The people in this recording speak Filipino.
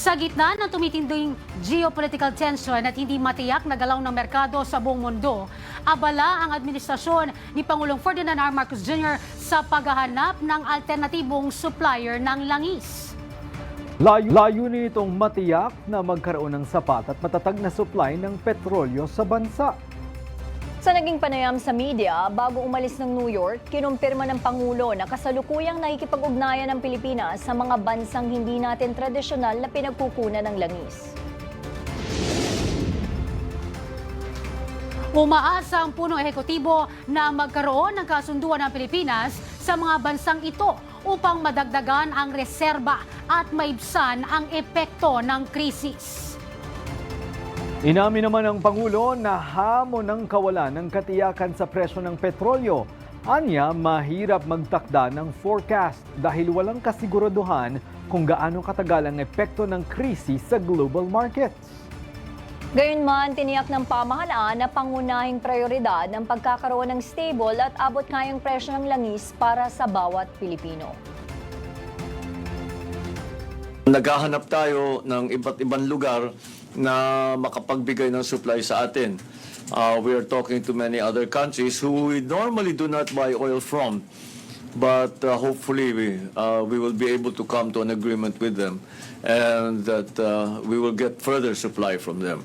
Sa gitna ng tumitinding geopolitical tension at hindi matiyak na galaw ng merkado sa buong mundo, abala ang administrasyon ni Pangulong Ferdinand R. Marcos Jr. sa paghahanap ng alternatibong supplier ng langis. Layunin itong matiyak na magkaroon ng sapat at matatag na supply ng petrolyo sa bansa. Sa naging panayam sa media, bago umalis ng New York, kinumpirma ng Pangulo na kasalukuyang nakikipag-ugnayan ng Pilipinas sa mga bansang hindi natin tradisyonal na pinagkukunan ng langis. Umaasa ang punong ehekutibo na magkaroon ng kasunduan ng Pilipinas sa mga bansang ito upang madagdagan ang reserba at maibsan ang epekto ng krisis. Inamin naman ng Pangulo na hamon ng kawalan ng katiyakan sa presyo ng petrolyo. Anya, mahirap magtakda ng forecast dahil walang kasiguraduhan kung gaano katagal ang epekto ng krisis sa global markets. Gayunman, tiniyak ng pamahalaan na pangunahing prioridad ng pagkakaroon ng stable at abot-kayang presyo ng langis para sa bawat Pilipino. Naghahanap tayo ng iba't ibang lugar na makapagbigay ng supply sa atin. We are talking to many other countries who we normally do not buy oil from. But hopefully we will be able to come to an agreement with them and that we will get further supply from them.